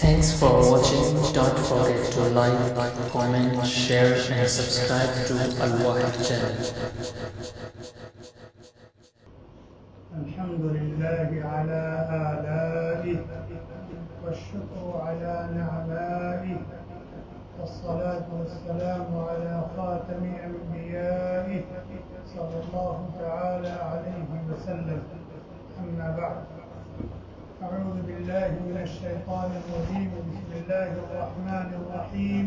Thanks for watching. Don't forget to like, comment, share and subscribe to Al Wahid channel. الحمد لله على آلائه والشكر على نعمائه والصلاة والسلام على خاتم أنبيائه صلى الله تعالى عليه وسلم. أما بعد، أعوذ بالله من الشيطان الرجيم. بسم الله الرحمن الرحيم.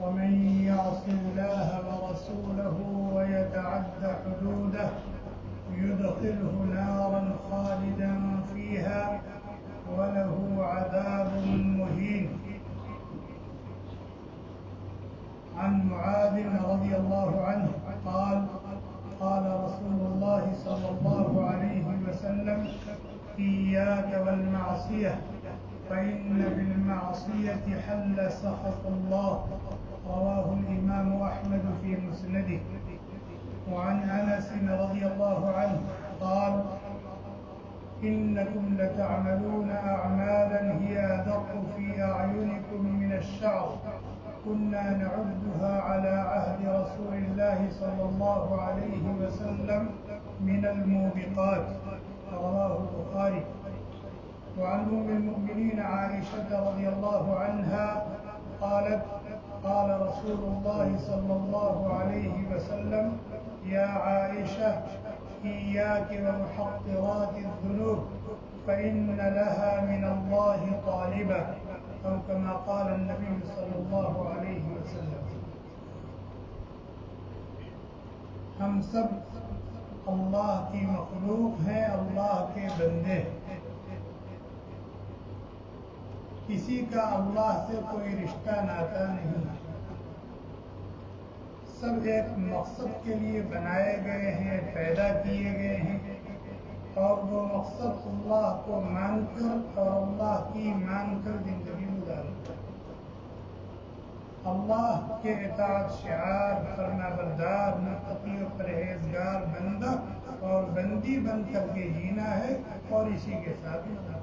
ومن يعص الله ورسوله ويتعد حدوده يدخله نارا خالدا فيها وله عذاب مهين. عن معاذ رضي الله عنه قال: قال رسول الله صلى الله عليه وسلم: إياك والمعصية فإن بالمعصية حل سخط الله. رواه الإمام أحمد في مسنده. وعن أنس رضي الله عنه قال: إنكم لتعملون أعمالا هي أدق في أعينكم من الشعر كنا نعدها على عهد رسول الله صلى الله عليه وسلم من الموبقات. رواه البخاري. وعن أم المؤمنين عائشة رضي الله عنها قالت: قال رسول الله صلى الله عليه وسلم: يا عائشة إياك ومحقرات الذنوب فإن لها من الله طالبة، أو كما قال النبي صلى الله عليه وسلم. ہم سب اللہ کی مخلوق ہیں، اللہ کے بندے ہیں. کسی کا اللہ سے کوئی رشتہ ناتا نہیں. سب ایک مقصد کے لیے بنائے گئے ہیں، پیدا کیے گئے ہیں، اور وہ مقصد اللہ کو مان کر اور اللہ کی مان کر زندگی گزارنا. اللہ کے اطاعت شعار، فرما بردار، متقی و پرہیزگار بندہ اور بندی بن کر کے جینا ہے، اور اسی کے ساتھ مرنا.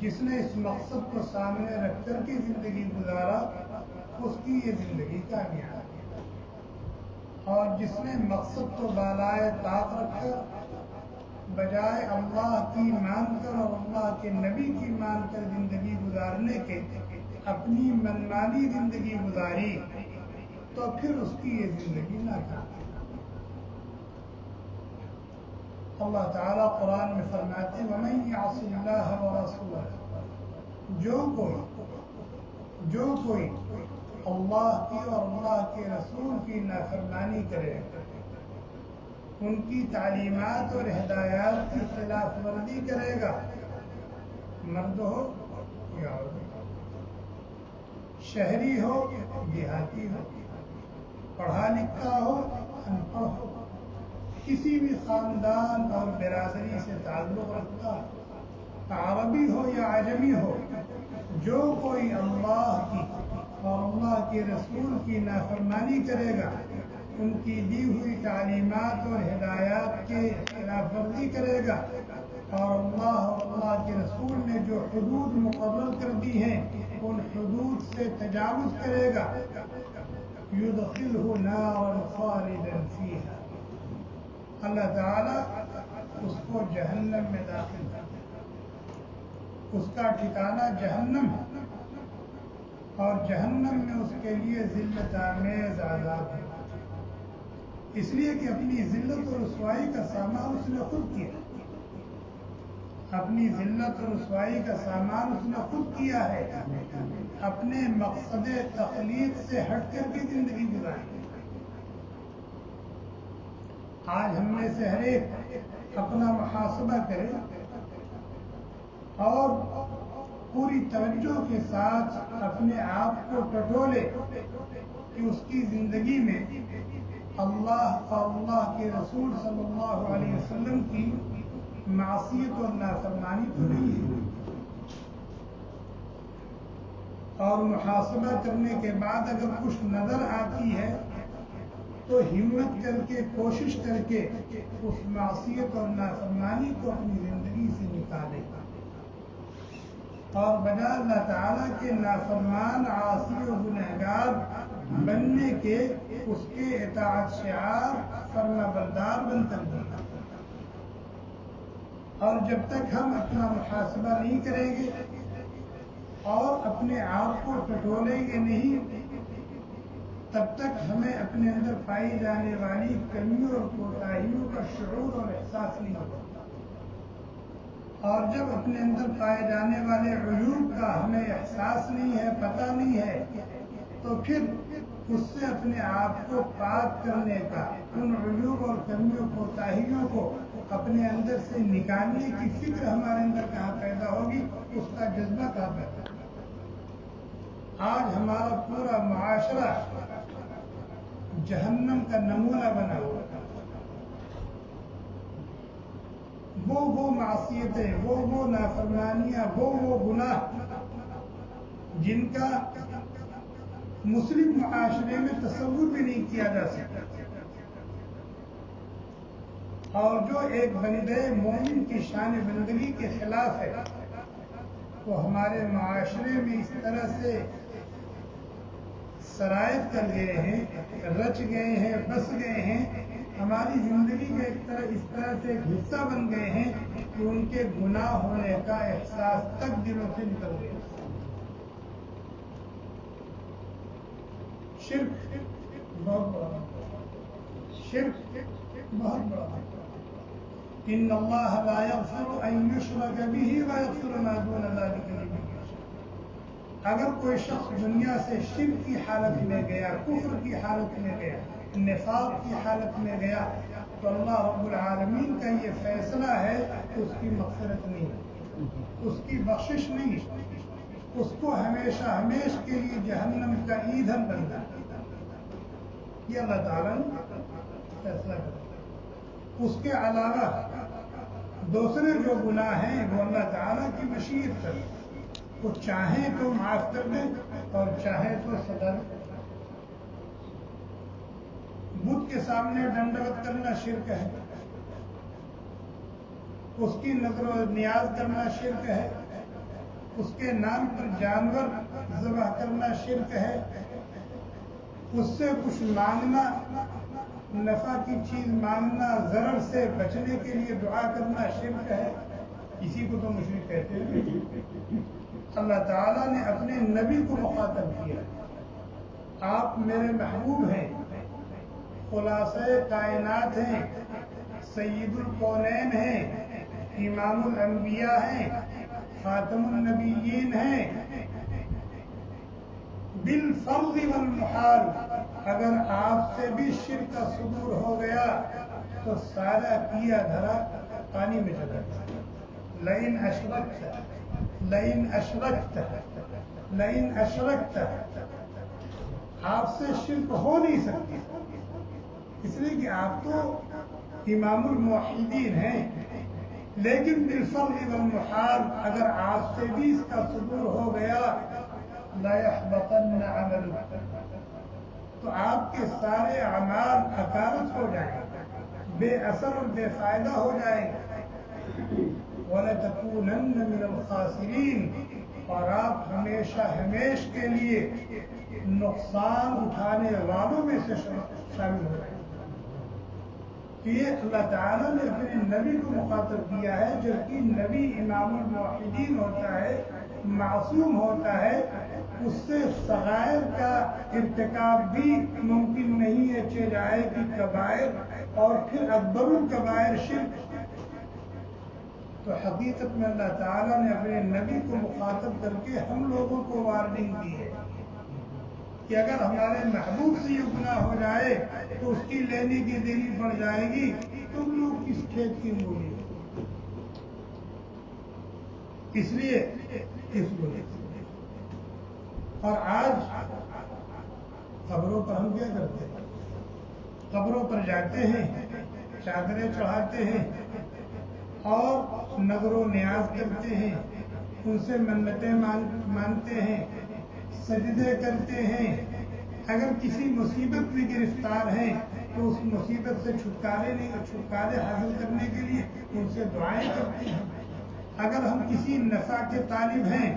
جس نے اس مقصد کو سامنے رکھ کر کے زندگی گزارا اس کی یہ زندگی کامیاب ہے، اور جس نے مقصد کو بالائے طاق رکھ کر بجائے اللہ کی مان کر اور اللہ کے نبی کی مان کر زندگی گزارنے کے اپنی منمانی زندگی گزاری تو پھر اس کی یہ زندگی ناکام ہے. اللہ تعالیٰ قرآن میں فرماتے ہیں: وَمَن يَعْصِ اللَّهَ وَرَسُولَهُ، جو کوئی اللہ کی اور اللہ کے رسول کی نافرمانی کرے، ان کی تعلیمات اور ہدایات کی خلاف ورزی کرے گا، مرد ہو یا عورت، شہری ہو دیہاتی ہو، پڑھا لکھا ہو ان پڑھ ہو، کسی بھی خاندان اور برادری سے تعلق رکھتا ہو، عربی ہو یا عجمی ہو، جو کوئی اللہ کی اور اللہ کے رسول کی نافرمانی کرے گا، ان کی دی ہوئی تعلیمات اور ہدایات کے خلاف ورزی کرے گا، اور اللہ اور اللہ کے رسول نے جو حدود مقرر کر دی ہیں ان حدود سے تجاوز کرے گا، یدخلہ نارا خالدا فیہا، اللہ تعالیٰ اس کو جہنم میں داخل کر دے. اس کا ٹھکانہ جہنم ہے، اور جہنم میں اس کے لیے ذلت آمیز عذاب ہے، اس لیے کہ اپنی ذلت اور رسوائی کا سامان اس نے خود کیا. اپنی ذلت اور رسوائی کا سامان اس نے خود کیا ہے، اپنے مقصد تخلیق سے ہٹ کر کے زندگی گزاری. آج ہم میں سے ہر ایک اپنا محاسبہ کرے اور پوری توجہ کے ساتھ اپنے آپ کو ٹٹولے کہ اس کی زندگی میں اللہ اور اللہ کے رسول صلی اللہ علیہ وسلم کی معصیت اور نافرمانی تو نہیں ہے. اور محاسبہ کرنے کے بعد اگر کچھ نظر آتی ہے تو ہمت کر کے کوشش کر کے اس معصیت اور نافرمانی کو اپنی زندگی سے نکالے. اور بجائے اللہ تعالیٰ کے نافرمان عاصی و گنہگار بننے کے اس کے اطاعت شعار فرما بردار بن کر دیا. اور جب تک ہم اپنا محاسبہ نہیں کریں گے اور اپنے آپ کو ٹٹولیں گے نہیں, تب تک ہمیں اپنے اندر پائی جانے والی کمیوں اور کوتاہیوں کا شعور اور احساس نہیں ہوگا. اور جب اپنے اندر پائے جانے والے عیوب کا ہمیں احساس نہیں ہے, پتہ نہیں ہے, تو پھر اس سے اپنے آپ کو پاک کرنے کا, ان عیوب اور کمیوں کوتاہیوں کو اپنے اندر سے نکالنے کی فکر ہمارے اندر کہاں پیدا ہوگی, اس کا جذبہ کہاں پیدا ہوگا. آج ہمارا پورا معاشرہ جہنم کا نمونہ بنا ہوا ہے. وہ معصیتیں, وہ نافرمانیاں, وہ گناہ جن کا مسلم معاشرے میں تصور بھی نہیں کیا جا سکتا, اور جو ایک بندے مومن کی شان بندگی کے خلاف ہے, وہ ہمارے معاشرے میں اس طرح سے سرایت کر گئے ہیں, رچ گئے ہیں, بس گئے ہیں, ہماری زندگی کا اس طرح سے ایک حصہ بن گئے ہیں کہ ان کے گناہ ہونے کا احساس تک دلوں سے نکل گیا. شرک بہت بڑا, شرک بہت بڑا. ان اللہ لا یغفر ان یشرک به ویغفر ما دون ذلک لمن یشاء. اگر کوئی شخص دنیا سے شرک کی حالت میں گیا, کفر کی حالت میں گیا, نفاق کی حالت میں گیا, تو اللہ رب العالمین کا یہ فیصلہ ہے کہ اس کی مغفرت نہیں, اس کی بخشش نہیں, اس کو ہمیشہ ہمیش کے لیے جہنم کا ایندھن بننا. یہ اللہ تعالیٰ نے فیصلہ کر. اس کے علاوہ دوسرے جو گناہ ہیں وہ اللہ تعالیٰ کی مشیت کر, وہ چاہیں تو معاف کر دیں اور چاہیں تو سزا دیں. بدھ کے سامنے دنڈوت کرنا شرک ہے, اس کی نظر و نیاز کرنا شرک ہے, اس کے نام پر جانور ذبح کرنا شرک ہے, اس سے کچھ مانگنا, نفع کی چیز مانگنا, ضرر سے بچنے کے لیے دعا کرنا شرک ہے. اسی کو تو مشرک کہتے ہیں. اللہ تعالیٰ نے اپنے نبی کو مخاطب کیا, آپ میرے محبوب ہیں, خلاصۂ کائنات ہیں, سید الکونین ہیں, امام الانبیاء ہیں, خاتم النبیین ہیں. بالفرض والمحال اگر آپ سے بھی شرک کا صدور ہو گیا تو سارا کیا دھرا پانی میں چلا جائے. لئن اشرکت آپ سے شرک ہو نہیں سکتی, اس لیے کہ آپ تو امام الموحدین ہیں. لیکن بالفرض والمحال اگر آپ سے بھی اس کا صدور ہو گیا لا يحبطن عملك, تو آپ کے سارے اعمال عکارت ہو جائیں, بے اثر اور بے فائدہ ہو جائیں. وَلَتَكُونَنَّ مِنَ الْخَاسِرِينَ, اور آپ ہمیشہ ہمیش کے لیے نقصان اٹھانے والوں میں سے شامل ہو جائیں. تو یہ اللہ تعالیٰ نے اپنے نبی کو مخاطب کیا ہے, جبکہ نبی امام الموحدین ہوتا ہے, معصوم ہوتا ہے, اس سے صغائر کا ارتکاب بھی ممکن نہیں ہے, چہ جائے کہ کبائر اور پھر اکبر الکبائر شرک. تو حقیقت میں اللہ تعالیٰ نے اپنے نبی کو مخاطب کر کے ہم لوگوں کو وارننگ دی ہے کہ اگر ہمارے محبوب سے یہ گناہ ہو جائے تو اس کی لینے کی دیری پڑ جائے گی, تم لوگ کس کھیت کی مولی. اس لیے اس بولے. اور آج قبروں پر ہم کیا کرتے ہیں, قبروں پر جاتے ہیں, چادریں چڑھاتے ہیں اور نظر و نیاز کرتے ہیں, ان سے منتیں مانتے ہیں, سجدے کرتے ہیں. اگر کسی مصیبت میں گرفتار ہیں تو اس مصیبت سے چھٹکارے حاصل کرنے کے لیے ان سے دعائیں کرتے ہیں. اگر ہم کسی نفع کے طالب ہیں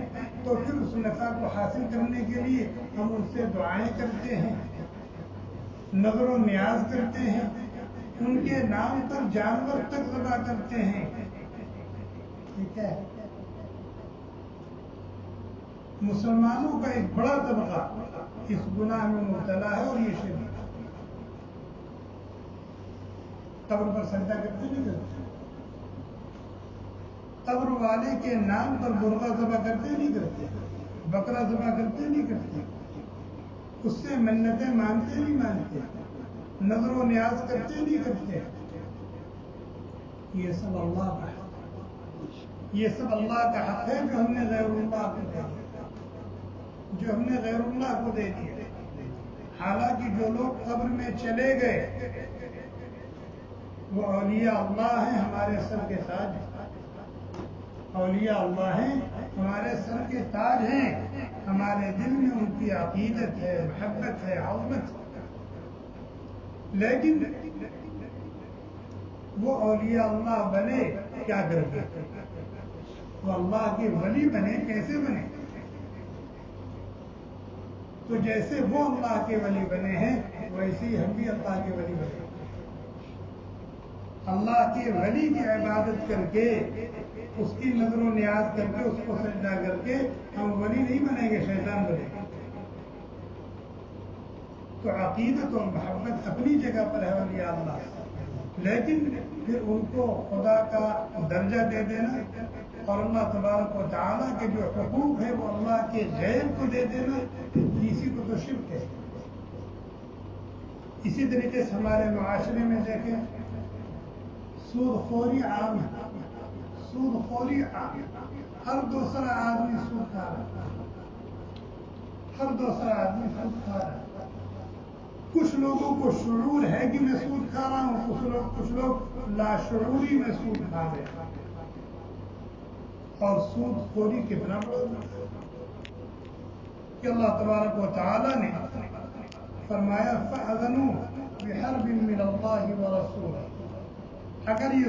تو پھر اس نفع کو حاصل کرنے کے لیے ہم ان سے دعائیں کرتے ہیں، نظر و نیاز کرتے ہیں، ان کے نام پر جانور تک ذبح کرتے ہیں. ٹھیک ہے. مسلمانوں کا ایک بڑا طبقہ اس گناہ میں مبتلا ہے اور یہ شرک. قبر پر سجدہ کرتے نہیں کرتے، قبر والے کے نام پر مرغا ذبح کرتے نہیں کرتے، بکرا ذبح کرتے نہیں کرتے، اس سے منتیں مانگتے نہیں مانگتے، نظر و نیاز کرتے نہیں کرتے. یہ سب اللہ کا حق، یہ سب اللہ کا حق ہے جو ہم نے غیر اللہ کو دے دیا، جو ہم نے غیر اللہ کو دے دیا. حالانکہ جو لوگ قبر میں چلے گئے وہ اولیاء اللہ ہیں، ہمارے سر کے تاج ہیں. اولیاء اللہ ہیں، ہمارے سر کے تاج ہیں، ہمارے دل میں ان کی عقیدت ہے، محبت ہے، عظمت ہے. لیکن وہ اولیاء اللہ بنے کیا کر کے؟ وہ اللہ کے ولی بنے. کیسے بنے؟ تو جیسے وہ اللہ کے ولی بنے ہیں ویسے ہی ہم بھی اللہ کے ولی بنے. اللہ کے ولی کی عبادت کر کے، اس کی نظر و نیاز کر کے، اس کو سجدہ کر کے ہم ولی نہیں بنیں گے، شیطان بنیں گے. تو عقیدت اور محبت اپنی جگہ پر ہے اولیاء اللہ، لیکن پھر ان کو خدا کا درجہ دے دینا اور اللہ تبارک و تعالیٰ کے جو حقوق ہے وہ اللہ کے غیر کو دے دینا، اسی کو تو شرک ہے. اسی طریقے سے ہمارے معاشرے میں دیکھیں، سود خوری عام ہے. سود خوری عام، ہر دوسرا آدمی سود کھا رہا ہے، ہر دوسرا آدمی سود کھا رہا ہے. کچھ لوگوں کو شعور ہے کہ میں سود کھا رہا ہوں، کچھ لوگ لاشعوری میں سود کھا رہے ہیں. اور سود خوری کتنا بڑا کہ اللہ تبارک و تعالیٰ نے فرمایا فَأَذَنُوا بِحَرْبٍ مِّنَ اللَّهِ وَرَسُولِهِ. اگر یہ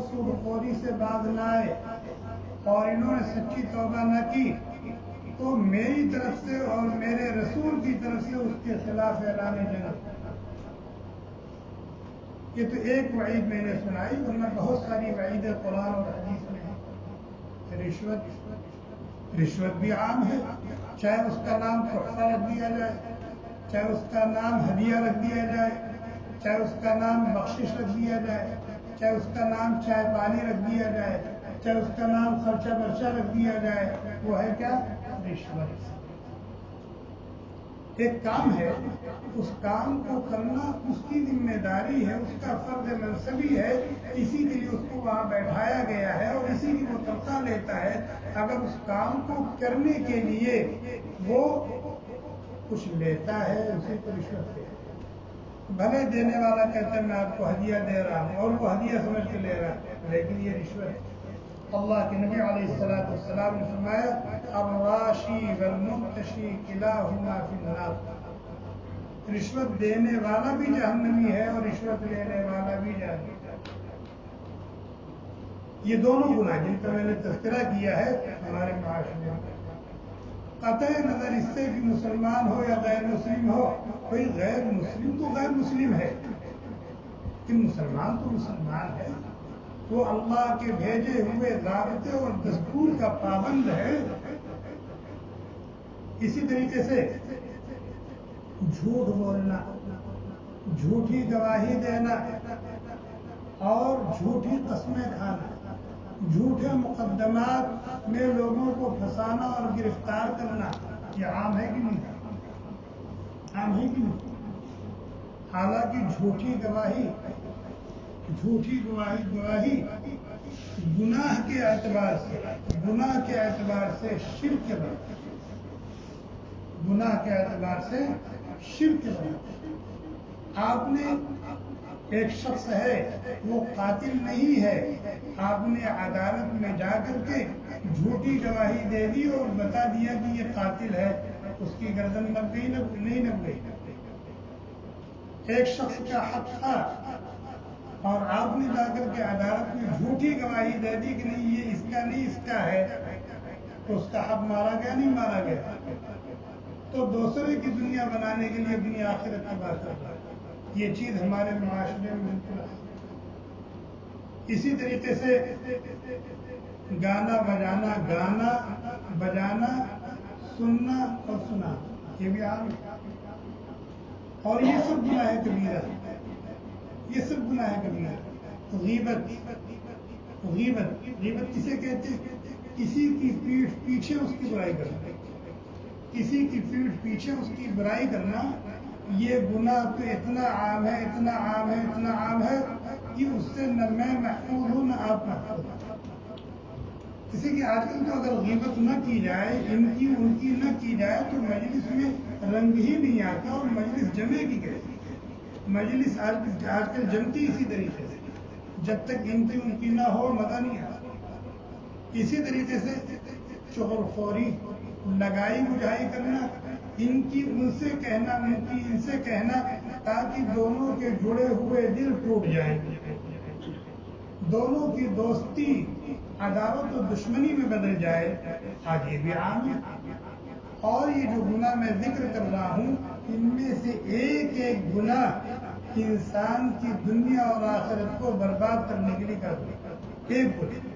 سود خوری سے باز نہ آئے اور انہوں نے سچی توبہ نہ کی تو میری طرف سے اور میرے رسول کی طرف سے اس کے خلاف اعلان جنگ. یہ تو ایک وعید میں نے سنائی، ورنہ بہت ساری وعیدیں قرآن اور حدیث میں ہیں. رشوت بھی عام ہے، چاہے اس کا نام تحفہ رکھ دیا جائے، چاہے اس کا نام ہدیہ رکھ دیا جائے، چاہے اس کا نام بخشش رکھ دیا جائے، چاہے اس کا نام چائے پانی رکھ دیا جائے، چاہے اس کا نام خرچہ برچہ رکھ دیا جائے. وہ ہے کیا؟ رشوت. ایک کام ہے، اس کام کو کرنا اس کی ذمہ داری ہے، اس کا فرض منصبی ہے، اسی کے لیے اس کو وہاں بیٹھایا گیا ہے اور اسی کی وہ تنخواہ لیتا ہے. اگر اس کام کو کرنے کے لیے وہ کچھ لیتا ہے اسے تو رشوت ہے. بھلے دینے والا کہتا ہے میں آپ کو ہدیہ دے رہا ہوں اور وہ ہدیہ سمجھ کے لے رہا ہے، لیکن یہ رشوت ہے. اللہ کے نبی علیہ السلام نے فرمایا الراشی والمرتشی کلاہما فی النار. رشوت دینے والا بھی جہنمی ہے اور رشوت لینے والا بھی جہنمی ہے. یہ دونوں گناہ جن کا میں نے تذکرہ کیا ہے ہمارے معاشرے میں، قطع نظر اس سے کہ مسلمان ہو یا غیر مسلم ہو، کوئی غیر مسلم تو غیر مسلم ہے کہ مسلمان تو مسلمان ہے، وہ اللہ کے بھیجے ہوئے ضابطے اور دستور کا پابند ہے. اسی طریقے سے جھوٹ بولنا، جھوٹی گواہی دینا اور جھوٹی قسمیں کھانا، جھوٹے مقدمات میں لوگوں کو پھنسانا اور گرفتار کرنا، یہ عام ہے کہ نہیں؟ عام ہے کہ نہیں؟ حالانکہ جھوٹی گواہی گناہ کے اعتبار سے شرک کے بنا، گناہ کے اعتبار سے شرک کے بنا. آپ نے ایک شخص ہے وہ قاتل نہیں ہے، آپ نے عدالت میں جا کر کے جھوٹی گواہی دے دی اور بتا دیا کہ یہ قاتل ہے، اس کی گردن لگ گئی نہیں لگ گئی. ایک شخص کا حق تھا اور آپ نے جا کر کے عدالت میں جھوٹی گواہی دے دی کہ نہیں یہ اس کا نہیں اس کا ہے، تو اس کا حق مارا گیا نہیں مارا گیا؟ تو دوسرے کی دنیا بنانے کے لیے اپنی آخرت کی بات کر رہا ہے۔ یہ چیز ہمارے معاشرے میں بالکل ہے۔ اسی طریقے سے گانا بجانا سننا اور سنا، یہ بھی عام ہے، اور یہ سب گناہ کبیرہ، یہ سب گناہ کبیرہ۔ غیبت کسے کہتے ہیں؟ کسی کی پیٹھ پیچھے اس کی برائی کرنا، کسی کی پیٹھ پیچھے اس کی برائی کرنا، یہ گناہ تو اتنا عام ہے، اتنا عام ہے، اتنا عام ہے کہ اس سے نہ میں محفوظ ہوں نہ آپ محفوظ ہوں۔ کسی کی آج کل تو اگر غیبت نہ کی جائے، ان کی نہ کی جائے تو مجلس میں رنگ ہی نہیں آتا، اور مجلس جمے کی کیسے؟ مجلس آج کل جمتی اسی طریقے سے، جب تک ان کی نہ ہو مزہ نہیں آتا۔ اسی طریقے سے چغل خوری، لگائی بجھائی کرنا، ان سے کہنا، ان سے کہنا تاکہ دونوں کے جڑے ہوئے دل ٹوٹ جائیں، دونوں کی دوستی عداوت و دشمنی میں بدل جائے، آج یہ بھی عام ہے۔ اور یہ جو گناہ میں ذکر کر رہا ہوں، ان میں سے ایک ایک گناہ انسان کی دنیا اور آخرت کو برباد کرنے کے لیے کرتا ہے۔ ایک گناہ،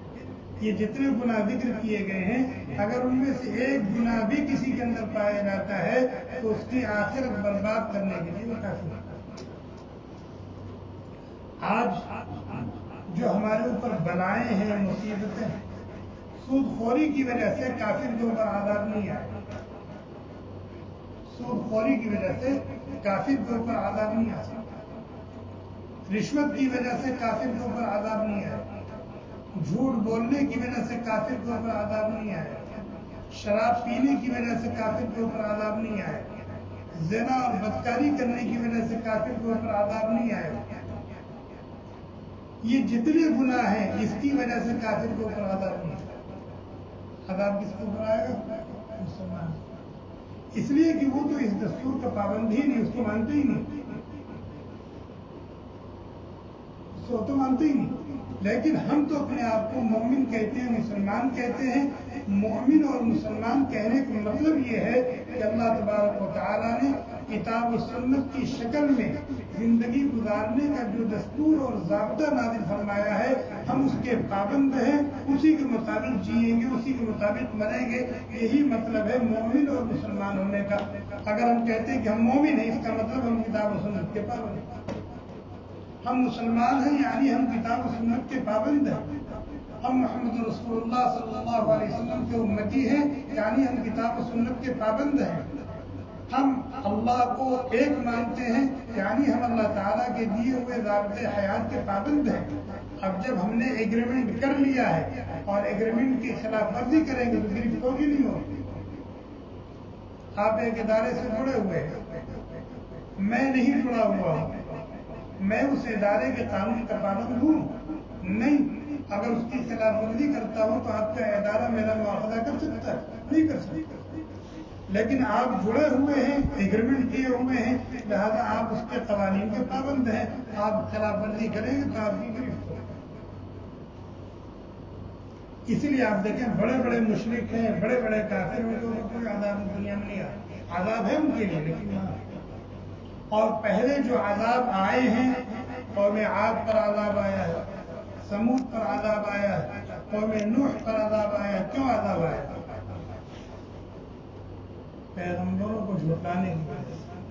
یہ جتنے گناہ ذکر کیے گئے ہیں، اگر ان میں سے ایک گناہ بھی کسی کے اندر پایا جاتا ہے تو اس کی آخرت برباد کرنے کے لیے وہ کافی ہے۔ آج جو ہمارے اوپر بلائیں ہیں، مصیبتیں ہیں، سود خوری کی وجہ سے کافر کے اوپر عذاب نہیں آئے، سود خوری کی وجہ سے کافر کے اوپر عذاب نہیں آئے، رشوت کی وجہ سے کافر کے اوپر عذاب نہیں آئے، جھوٹ بولنے کی وجہ سے کافر کے اوپر عذاب نہیں آئے، شراب پینے کی وجہ سے کافر کے اوپر عذاب نہیں آئے، زنا اور بدکاری کرنے کی وجہ سے کافر کے اوپر عذاب نہیں آئے۔ یہ جتنے گناہ ہیں اس کی وجہ سے کافر کے اوپر عذاب نہیں آئے۔ عذاب کس کے اوپر آئے گا؟ مسلمان، اس لیے کہ وہ تو اس دستور کا پابند ہی نہیں، اس کو مانتے ہی نہیں، اس کو تو مانتے ہی نہیں۔ لیکن ہم تو اپنے آپ کو مومن کہتے ہیں، مسلمان کہتے ہیں۔ مومن اور مسلمان کہنے کا مطلب یہ ہے کہ اللہ تبارک و تعالیٰ نے کتاب و سنت کی شکل میں زندگی گزارنے کا جو دستور اور ضابطہ نازل فرمایا ہے، ہم اس کے پابند ہیں، اسی کے مطابق جئیں گے، اسی کے مطابق مریں گے۔ یہی مطلب ہے مومن اور مسلمان ہونے کا۔ اگر ہم کہتے ہیں کہ ہم مومن ہیں، اس کا مطلب ہم کتاب و سنت کے پابند ہیں۔ ہم مسلمان ہیں یعنی ہم کتاب و سنت کے پابند ہیں۔ ہم محمد رسول اللہ صلی اللہ علیہ وسلم کے امتی ہیں یعنی ہم کتاب و سنت کے پابند ہیں۔ ہم اللہ کو ایک مانتے ہیں یعنی ہم اللہ تعالیٰ کے دیے ہوئے ضابطۂ حیات کے پابند ہیں۔ اب جب ہم نے ایگریمنٹ کر لیا ہے اور ایگریمنٹ کی خلاف ورزی کریں گے تو پھر ہوگی نہیں ہوگی۔ آپ ایک ادارے سے جڑے ہوئے ہیں، میں نہیں جڑا ہوا ہوں، میں اس ادارے کے قانون کا پابند ہوں نہیں۔ اگر اس کی خلاف ورزی کرتا ہوں تو آپ کا ادارہ میرا مواخذہ کر سکتا ہے؟ نہیں کر سکتا۔ لیکن آپ جڑے ہوئے ہیں، ایگریمنٹ کیے ہوئے ہیں، لہذا آپ اس کے قوانین کے پابند ہیں۔ آپ خلاف ورزی کریں گے تو آپ کی گرفت ہوگی۔ اسی لیے آپ دیکھیں بڑے بڑے مشرک ہیں، بڑے بڑے کافر ہیں، تو کوئی عذاب دنیا میں نہیں آتا۔ عذاب ہے ان کے لیے لیکن یہاں، اور پہلے جو عذاب آئے ہیں، قوم عاد پر عذاب آیا ہے، سمود پر عذاب آیا ہے، قوم نوح پر عذاب آیا ہے۔ کیوں عذاب آیا؟ پیغمبروں کو جھٹلانے کی وجہ سے،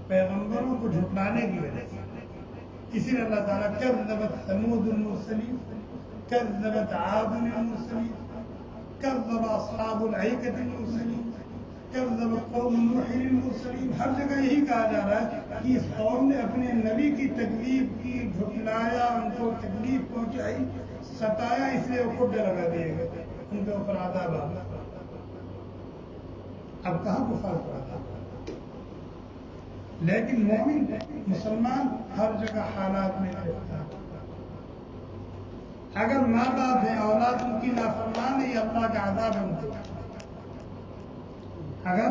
پیغمبروں کو جھٹلانے کی وجہ سے۔ اسی لیے اللہ تعالیٰ کذبت ثمود المرسلین، کذبت عاد المرسلین، کذب اصحاب الایکۃ المرسلین، کذب قوم نوح المرسلین۔ ہر جگہ یہی کہا جا رہا ہے کہ اس قوم نے اپنے نبی کی تکلیف کی، جھٹلایا، ان کو تکلیف پہنچائی، ستایا، اس لیے وہ کھڈے لگا دیے گئے، ان کے اوپر عذاب آ گیا۔ اب کہاں کفار پر عذاب؟ لیکن مومن مسلمان ہر جگہ حالات میں گرفتار۔ اگر ماں باپ ہیں، اولاد ان کی نافرمان ہے، یہ اللہ کا عذاب ہے ان کو۔ اگر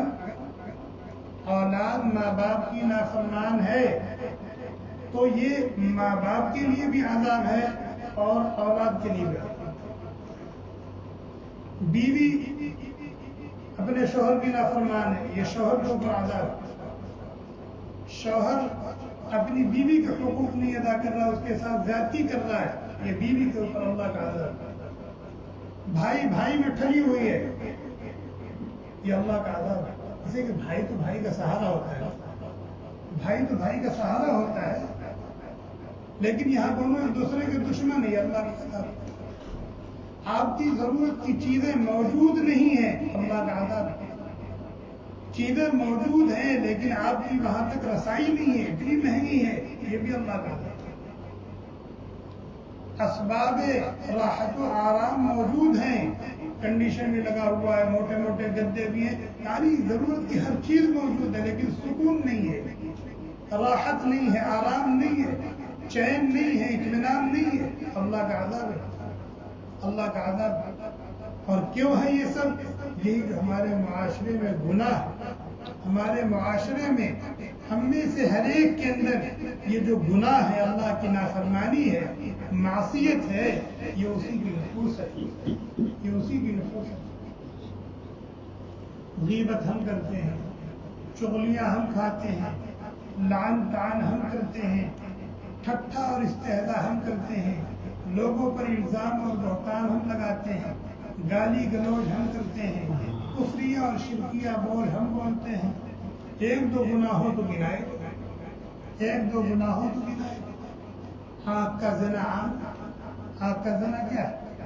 اولاد ماں باپ کی نافرمان ہے تو یہ ماں باپ کے لیے بھی عذاب ہے اور اولاد کے لیے بھی عذاب ہے۔ بیوی اپنے شوہر کی نافرمان ہے، یہ شوہر کے اوپر عذاب ہے۔ شوہر اپنی بیوی کے حقوق نہیں ادا کر رہا، اس کے ساتھ زیادتی کر رہا ہے، یہ بیوی کے اوپر اللہ کا عذاب ہے۔ بھائی بھائی میں ٹھگی ہوئی ہے، یہ اللہ کا عذاب ہے۔ اسے کہ بھائی تو بھائی کا سہارا ہوتا ہے، بھائی تو بھائی کا سہارا ہوتا ہے، لیکن یہاں دونوں ایک دوسرے کے دشمن ہیں، یہ اللہ کا عذاب ہے۔ آپ کی ضرورت کی چیزیں موجود نہیں ہیں، اللہ کا عذاب ہے۔ چیزیں موجود ہیں لیکن آپ کی وہاں تک رسائی نہیں ہے، اتنی مہنگی ہے، یہ بھی اللہ کا عذاب ہے۔ اسباب راحت و آرام موجود ہیں، کنڈیشن بھی لگا ہوا ہے، موٹے موٹے گدے بھی ہیں، یعنی ضرورت کی ہر چیز موجود ہے، لیکن سکون نہیں ہے، راحت نہیں ہے، آرام نہیں ہے، چین نہیں ہے، اطمینان نہیں ہے، اللہ کا عذاب ہے، اللہ کا عذاب ہے۔ اور کیوں ہے یہ سب؟ یہی کہ ہمارے معاشرے میں گناہ، ہمارے معاشرے میں ہم میں سے ہر ایک کے اندر یہ جو گناہ ہے، اللہ کی نافرمانی ہے، معصیت ہے، یہ اسی کی نفوس ہے، یہ اسی کی نفوس ہے۔ غیبت ہم کرتے ہیں، چغلیاں ہم کھاتے ہیں، لعن طعن ہم کرتے ہیں، ٹھٹھا اور استہزاء ہم کرتے ہیں، لوگوں پر الزام اور بہتان ہم لگاتے ہیں، گالی گلوچ ہم کرتے ہیں، کفریہ اور شرکیہ بول ہم بولتے ہیں۔ ایک دو گناہ ہو تو گنائے، ایک دو گناہ ہو تو گنائے۔ آنکھ کا زنا عام، آنکھ کا زنا کیا ہے؟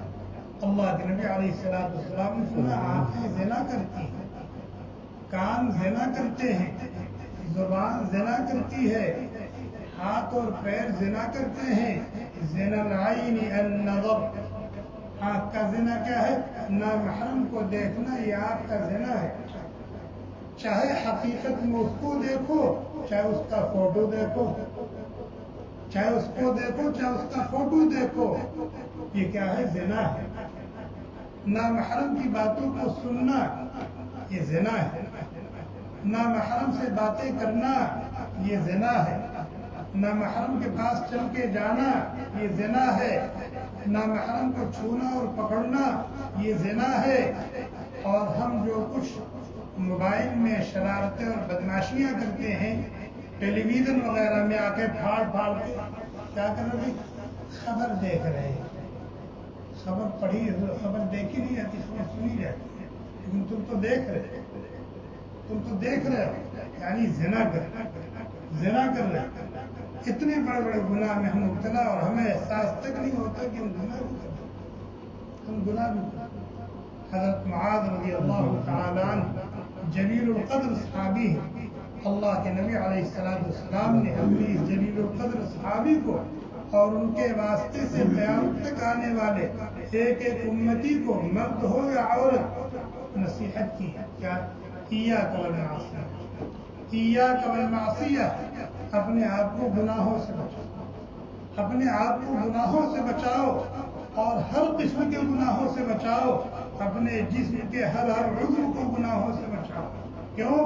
اللہ کے نبی علیہ السلام نے فرمایا آنکھیں زنا کرتی ہیں، کان زنا کرتے ہیں، زبان زنا کرتی ہے، ہاتھ اور پیر زنا کرتے ہیں۔ زنا العین النظر، آنکھ کا زنا کیا ہے؟ نامحرم کو دیکھنا، یہ آنکھ کا زنا ہے۔ چاہے حقیقت میں اس کو دیکھو، چاہے اس کا فوٹو دیکھو، چاہے اس کو دیکھو، چاہے اس کا فوٹو دیکھو، یہ کیا ہے؟ زنا ہے۔ نامحرم کی باتوں کو سننا، یہ زنا ہے۔ نامحرم سے باتیں کرنا، یہ زنا ہے۔ نامحرم کے پاس چل کے جانا، یہ زنا ہے۔ نامحرم کو چھونا اور پکڑنا، یہ زنا ہے۔ اور ہم جو کچھ موبائل میں شرارتیں اور بدماشیاں کرتے ہیں، ٹیلی ویژن وغیرہ میں آ کے پھاڑ پھاڑ کے کیا کر رہے ہیں؟ خبر دیکھ رہے ہیں۔ خبر پڑھی، خبر دیکھی نہیں جاتی، خبر سنی جاتی ہے، لیکن تم تو دیکھ رہے ہو، تم تو دیکھ رہے ہو، یعنی زنا کر رہے ہیں۔ اتنے بڑے بڑے گناہ میں ہم مبتلا اور ہمیں احساس تک نہیں ہوتا کہ ہم گناہ بھی کرتے ہیں، ہم گناہ بھی کرتے ہیں۔ حضرت معاذ رضی اللہ تعالی عنہ جلیل القدر صحابی ہیں، اللہ کے نبی علیہ السلام نے اپنی اس جلیل القدر صحابی کو اور ان کے واسطے سے قیامت تک آنے والے ایک ایک امتی کو، مرد ہو یا عورت، نصیحت کی ہے۔ کیا؟ ایاک والمعصیہ، ایاک والمعصیہ، اپنے آپ کو گناہوں سے بچاؤ، اپنے آپ کو گناہوں سے بچاؤ، اور ہر قسم کے گناہوں سے بچاؤ، اپنے جسم کے ہر عضو کو گناہوں سے بچاؤ۔ کیوں؟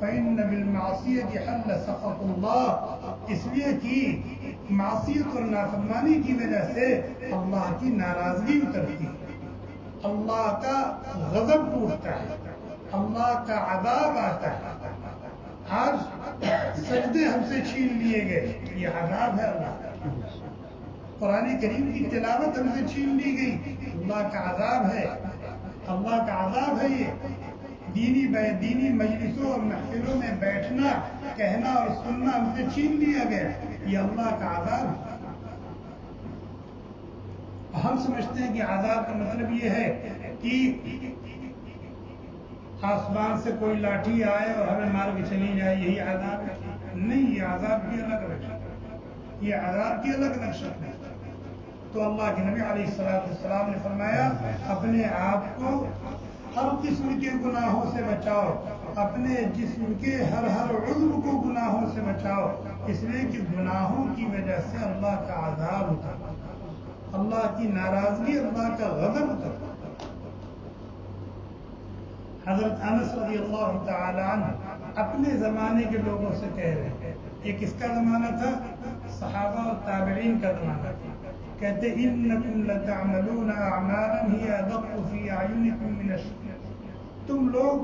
فإن بالمعصیة حل سخط اللہ، اس لیے کہ معصیت اور نافرمانی کی وجہ سے اللہ کی ناراضگی اترتی ہے، اللہ کا غضب ٹوٹتا ہے، اللہ کا عذاب آتا ہے۔ آج سجدے ہم سے چھین لیے گئے، یہ عذاب ہے اللہ کا۔ قرآن کریم کی تلاوت ہم سے چھین لی گئی، اللہ کا عذاب ہے، اللہ کا عذاب ہے۔ یہ دینی مجلسوں اور محفلوں میں بیٹھنا، کہنا اور سننا ہم سے چھین لیا گیا، یہ اللہ کا عذاب ہے۔ ہم سمجھتے ہیں کہ عذاب کا مطلب یہ ہے کہ آسمان سے کوئی لاٹھی آئے اور ہمیں مار کے چلی جائے، یہی عذاب ہے۔ نہیں، یہ عذاب کی الگ نقشہ، یہ عذاب کی الگ نقشہ ہے۔ تو اللہ کے نبی علیہ السلام نے فرمایا اپنے آپ کو ہر قسم کے گناہوں سے بچاؤ، اپنے جسم کے ہر عضو کو گناہوں سے بچاؤ، اس لیے کہ گناہوں کی وجہ سے اللہ کا عذاب ہوتا ہے، اللہ کی ناراضگی، اللہ کا غضب ہوتا ہے۔ حضرت انس رضی اللہ تعالی عنہ اپنے زمانے کے لوگوں سے کہہ رہے ہیں، یہ کس کا زمانہ تھا؟ صحابہ اور تابعین کا زمانہ تھا. کہتے انکم لتعملون اعمالا ہی ادق فی اعینکم من الشمس. تم لوگ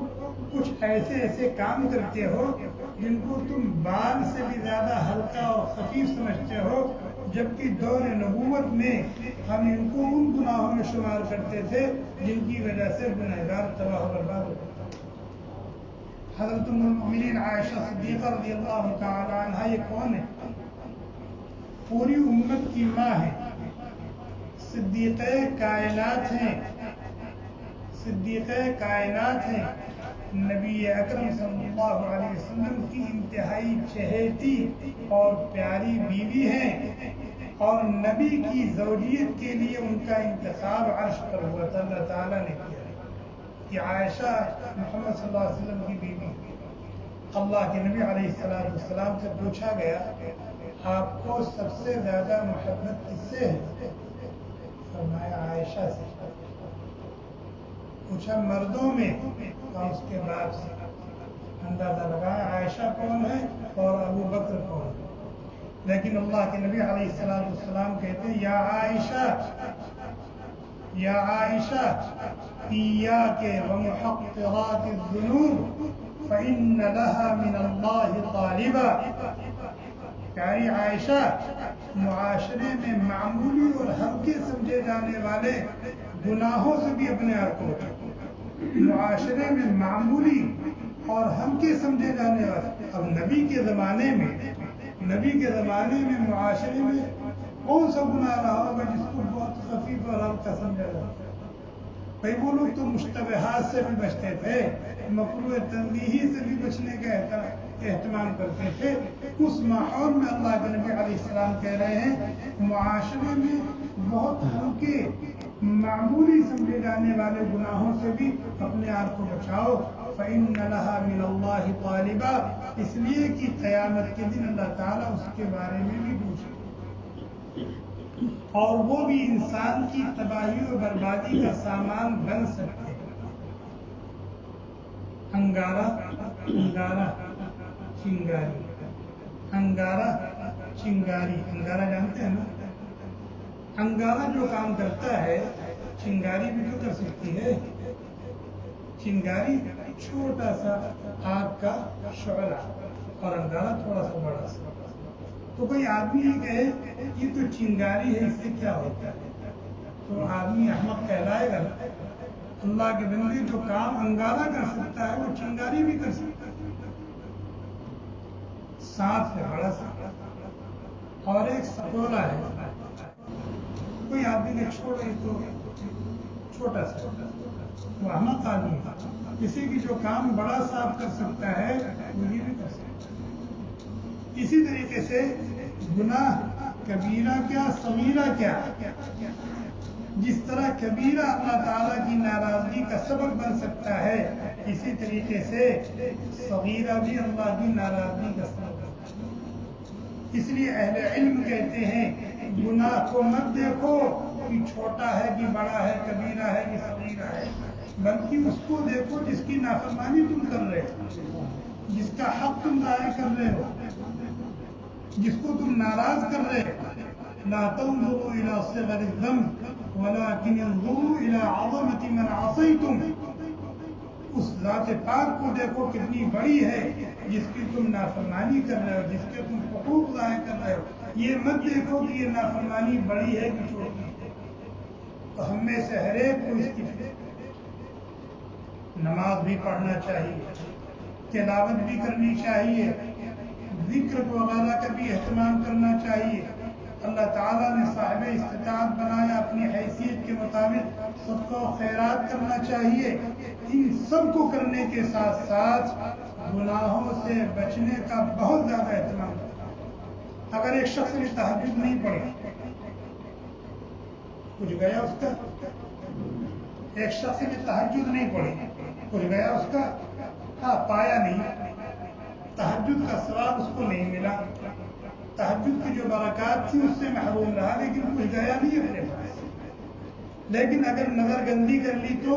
کچھ ایسے کام کرتے ہو جن کو تم بال سے بھی زیادہ ہلکا اور خفیف سمجھتے ہو، جبکہ دور نبوت میں ہم ان کو ان گناہوں میں شمار کرتے تھے جن کی وجہ سے گنہگار تباہ و برباد ہوتا تھا. حضرت ام المؤمنین عائشہ صدیقہ رضی اللہ تعالی عنہا یہ کون ہے؟ پوری امت کی ماں ہے، صدیقہ کائنات ہیں، صدیقہ کائنات ہیں، نبی اکرم صلی اللہ علیہ وسلم کی انتہائی چہیتی اور پیاری بیوی ہیں، اور نبی کی زوجیت کے لیے ان کا انتخاب عرش پر ہوا تھا، اللہ تعالیٰ نے کیا کہ عائشہ محمد صلی اللہ علیہ وسلم کی بیوی. اللہ کے نبی علیہ السلام سے پوچھا گیا آپ کو سب سے زیادہ محبت کس سے ہے؟ فرمایا عائشہ سے. پوچھا مردوں میں؟ اور اس کے بعد سے اندازہ لگایا عائشہ کون ہے اور ابو بکر کون ہے. لیکن اللہ کے نبی علیہ السلام کہتے ہیں یا عائشہ ایاک ومحقرات الذنوب فإن لها من اللہ طالبا. پیاری عائشہ، معاشرے میں معمولی اور ہلکے سمجھے جانے والے گناہوں سے بھی اپنے آپ کو بچاؤ. معاشرے میں معمولی اور ہلکے سمجھے جانے والے، اب نبی کے زمانے میں معاشرے میں کون سا گناہ رہا ہوگا جس کو بہت خفیف اور ہلکا سمجھا جاتا؟ بھائی وہ لوگ تو مشتبہات سے بھی بچتے تھے، مکروہ تنزیہی سے بھی بچنے کا اہتمام کرتے تھے. اس ماحول میں اللہ کے نبی علیہ السلام کہہ رہے ہیں معاشرے میں بہت ہلکے معمولی سمجھے جانے والے گناہوں سے بھی اپنے آپ کو بچاؤ. فإن لها من اللہ طالبا، اس لیے کہ قیامت کے دن اللہ تعالیٰ اس کے بارے میں بھی پوچھے اور وہ بھی انسان کی تباہی و بربادی کا سامان بن سکتے ہیں. انگارہ چنگاری، انگارہ جانتے ہیں نا؟ انگارہ جو کام کرتا ہے چنگاری بھی تو کر سکتی ہے. چنگاری چھوٹا سا آگ کا شعلہ اور انگارہ تھوڑا سا بڑا سا. تو کوئی آدمی یہ کہے یہ تو چنگاری ہے، اس سے کیا ہوتا ہے، تو آدمی احمق کہلائے گا. اللہ کے بندے جو کام انگارہ کر سکتا ہے وہ چنگاری بھی کر سکتا ہے. سانپ سے بڑا سا اور ایک سپولا ہے. کوئی آدمی نے چھوڑے تو چھوٹا سا، وہ احمق آدمی ہے. کسی کی جو کام بڑا صاف کر سکتا ہے وہ یہ بھی کر سکتا ہے. اسی طریقے سے گناہ کبیرہ کیا صغیرہ کیا، جس طرح کبیرہ اللہ تعالیٰ کی ناراضگی کا سبب بن سکتا ہے، اسی طریقے سے صغیرہ بھی اللہ کی ناراضگی کا سبب بن سکتا ہے. اس لیے اہل علم کہتے ہیں گناہ کو مت دیکھو کہ چھوٹا ہے کہ بڑا ہے، کبیرہ ہے کہ صغیرہ ہے، بلکہ اس کو دیکھو جس کی نافرمانی تم کر رہے ہو، جس کا حق تم ضائع کر رہے ہو، جس کو تم ناراض کر رہے ہو. لا تنظروا الى صغر الذنب ولكن انظروا الى عظمة من عصيتم. اس ذات پاک کو دیکھو کتنی بڑی ہے جس کی تم نافرمانی کر رہے ہو، جس کے تم حقوق ضائع کر رہے ہو. یہ مت دیکھو کہ یہ نافرمانی بڑی ہے کہ چھوٹی ہے. تو ہم میں سے ہر ایک کو اس کی نماز بھی پڑھنا چاہیے، تلاوت بھی کرنی چاہیے، ذکر وغیرہ کا بھی اہتمام کرنا چاہیے. اللہ تعالیٰ نے صاحب استطاعت بنایا، اپنی حیثیت کے مطابق صدقہ و خیرات کرنا چاہیے. ان سب کو کرنے کے ساتھ ساتھ گناہوں سے بچنے کا بہت زیادہ اہتمام کرنا. اگر ایک شخص نے تہجد نہیں پڑھی، کچھ گیا اس کا. ایک شخص نے تہجد نہیں پڑھی، کچھ گیا اس کا. ہاں پایا نہیں، تہجد کا ثواب اس کو نہیں ملا، تہجد کی جو برکات تھی اس سے محروم رہا، لیکن کچھ گیا نہیں اپنے پاس. لیکن اگر نظر گندی کر لی تو،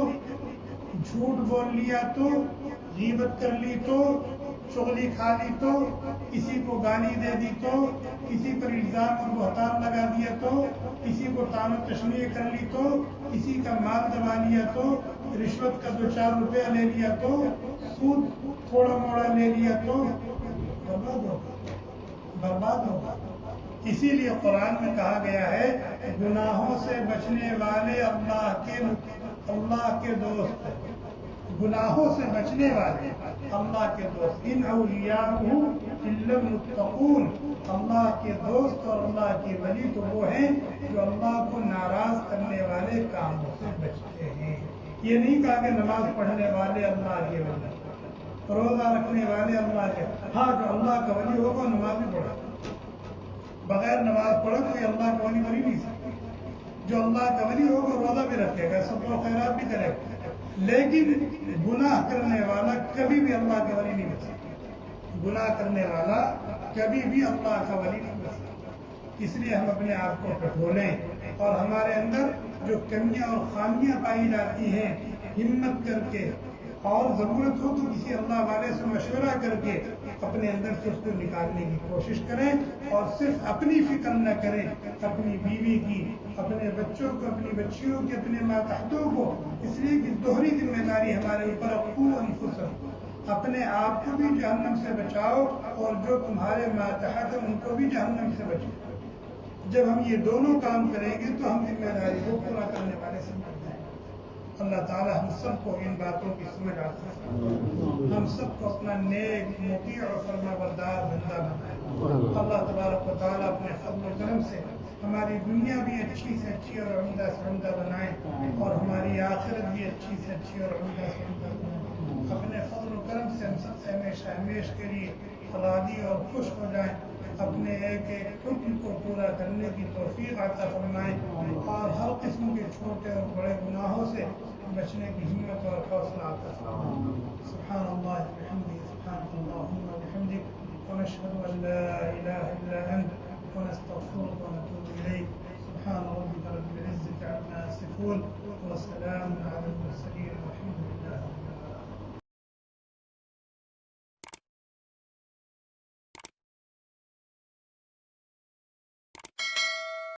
جھوٹ بول لیا تو، غیبت کر لی تو، چغلی کھا لی تو، کسی کو گالی دے دی تو، کسی پر الزام اور بہتان لگا دیا تو، کسی کو طعن و تشنیع کر لی تو، کسی کا مال دبا لیا تو، رشوت کا 2-4 روپیہ لے لیا تو، سود تھوڑا موڑا لے لیا تو برباد ہوگا۔ اسی لیے قرآن میں کہا گیا ہے گناہوں سے بچنے والے اللہ کے دوست ہیں۔ گناہوں سے بچنے والے اللہ کے دوست، ان اولیاءہ الا المتقون، اللہ کے دوست اور اللہ کے ولی تو وہ ہیں جو اللہ کو ناراض کرنے والے کاموں سے بچتے ہیں۔ یہ نہیں کہا کہ نماز پڑھنے والے اللہ کے ولی، روزہ رکھنے والے اللہ کے، ہاں جو اللہ کا ولی ہوگا نماز بھی پڑھے، بغیر نماز پڑھے کوئی اللہ کا ولی بن نہیں سکتا۔ جو اللہ کا ولی ہوگا روزہ بھی رکھے گا، سب و خیرات بھی کرے گا، لیکن گناہ کرنے والا کبھی بھی اللہ کا ولی نہیں بن سکتا۔ گناہ کرنے والا کبھی بھی اللہ کا ولی نہیں بن سکتا۔ اس لیے ہم اپنے آپ کو ٹٹولیں اور ہمارے اندر جو کمیاں اور خامیاں پائی جاتی ہیں ہمت کر کے، اور ضرورت ہو تو کسی اللہ والے سے مشورہ کر کے اپنے اندر سے اس کو نکالنے کی کوشش کریں، اور صرف اپنی فکر نہ کریں، اپنی بیوی کی، اپنے بچوں کو، اپنی بچیوں کی، اپنے ماتحتوں کو، اس لیے کہ دوہری ذمہ داری ہمارے اوپر، قوا انفسکم، اپنے آپ کو بھی جہنم سے بچاؤ اور جو تمہارے ماتحت ہیں ان کو بھی جہنم سے بچاؤ۔ جب ہم یہ دونوں کام کریں گے تو ہم ذمہ داری کو پورا کرنے والے سمجھ جائیں گے۔ اللہ تعالیٰ ہم سب کو ان باتوں کی سمجھ آتا ہے، ہم سب کو اپنا نیک، مطیع اور فرما بردار بندہ بنائے۔ اللہ تبارک و تعالیٰ اپنے فضل و کرم سے ہماری دنیا بھی اچھی سے اچھی اور عمدہ سے عمدہ بنائے، اور ہماری آخرت بھی اچھی سے اچھی اور عمدہ سے عمدہ بنائے۔ اپنے فضل و کرم سے ہم سب سے ہمیشہ ہمیشہ کے لیے راضی اور خوش ہو جائیں، اپنے ایک ایک حکم کو پورا کرنے کی توفیق عطا فرمائیں، اور ہر قسم کے چھوٹے اور بڑے گناہوں سے بچنے کی ہمت اور حوصلہ عطا فرمائیں۔ سبحان اللہ وبحمدہ، سبحانک اللہم وبحمدک، ونشہد ان لا الہ الا انت، ونستغفرک ونتوب الیک۔ سبحان ربک رب العزة عما یصفون، وسلام علی المرسلین، والحمد للہ۔